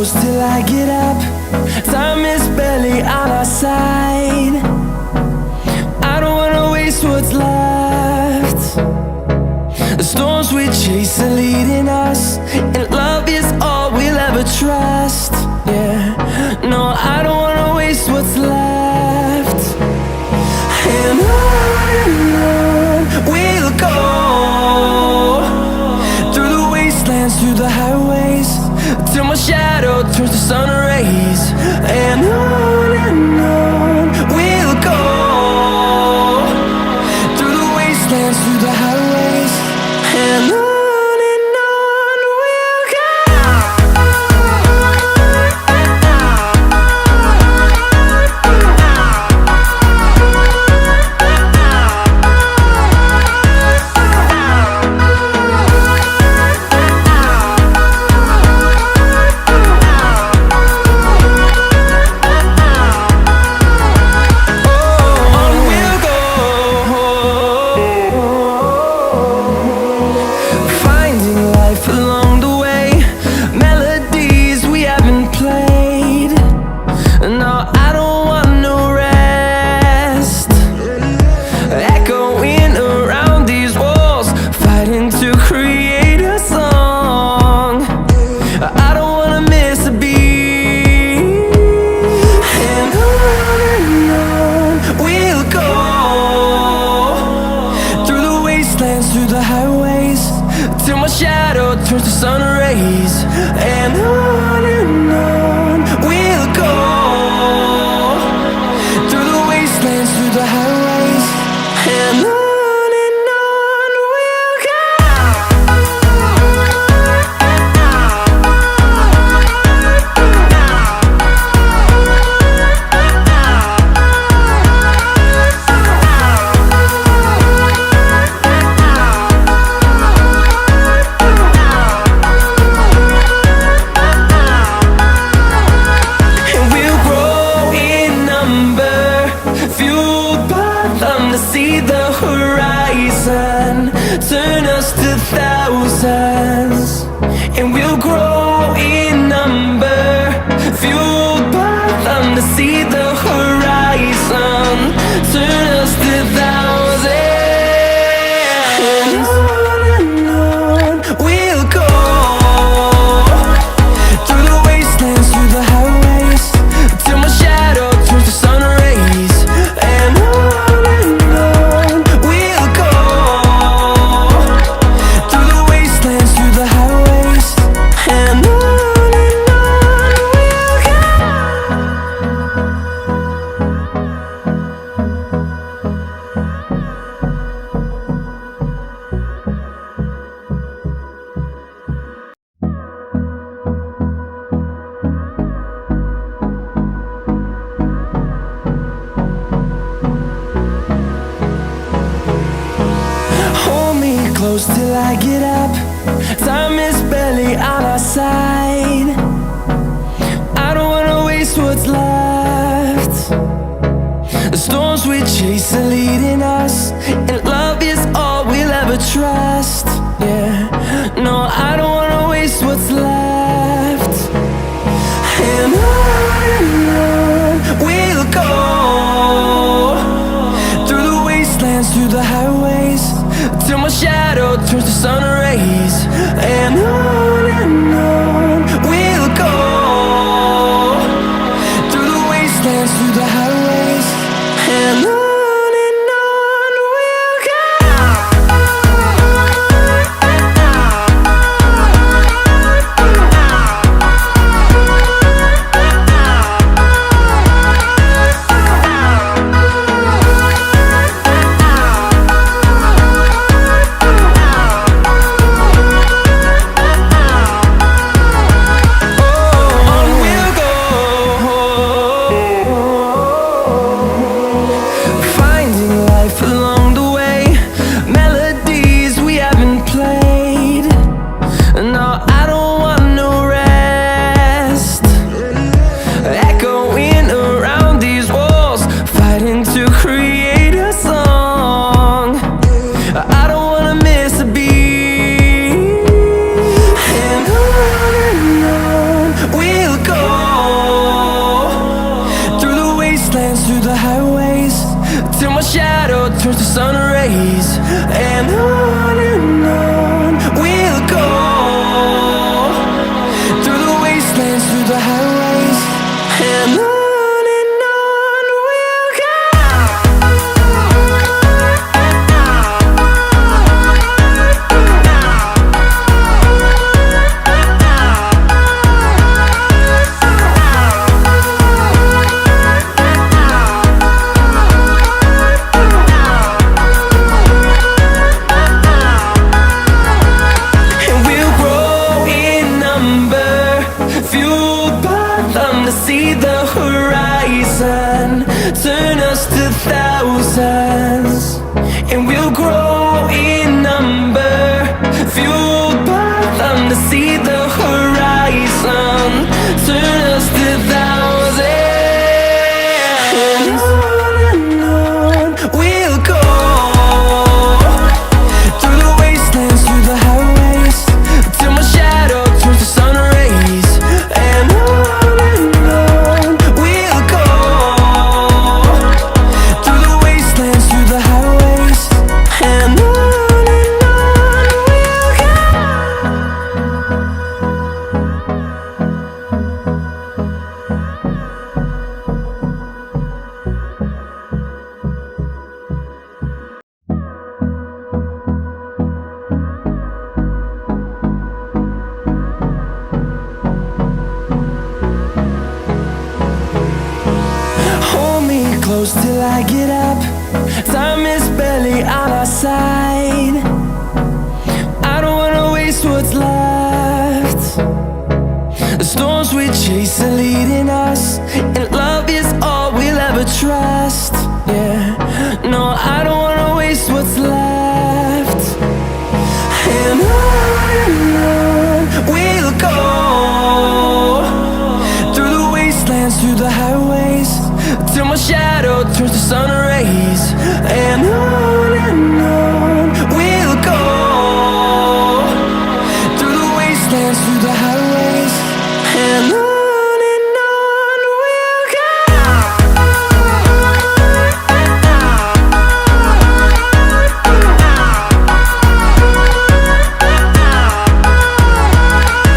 close till I get up. Time is barely on our side. I don't wanna waste what's left. The storms we chase are leading us, and love is all we'll ever trust. Yeah, no, I don't wanna waste what's left. And on we'll go, through the wastelands, through the highways, till my shadow turns to sun rays. And on we'll go, through the wastelands, through the highways, and on. Through the highways, till my shadow turns to sun rays. And on we'll go, through the wastelands, through the highways, and on. See the horizon turn us to thousands, and we'll grow in number, fueled by them. To see the horizon turn us to thousands, and on we'll go, through the wastelands, through the highways, till my shadow turns to sun rays. And close till I get up. Time is barely on our side. I don't wanna waste what's left. The storms we chase are leading us, and love is all we'll ever trust. Yeah, no, I don't wanna waste what's left. And on we'll go, through the wastelands, through the highways, till my shadow turns to sun rays. And on we'll go, through the wastelands, through the highways, and on. till my shadow turns to sun rays. And on we'll go, through the wastelands, through the highways. And on we'll go. See the horizon turn us to thousands, and we'll grow in number, fueled by them. To see the horizon turn us to thousands, and on we'll go, through the wastelands, through the highways, till my shadow turns to sun rays. And close till I get up. Time is barely on our side. I don't wanna waste what's left. The storms we chase are leading us, and love is all we'll ever trust. Yeah, no, I don't wanna waste what's left. And on we'll go, through the wastelands, through the highways, till my shadow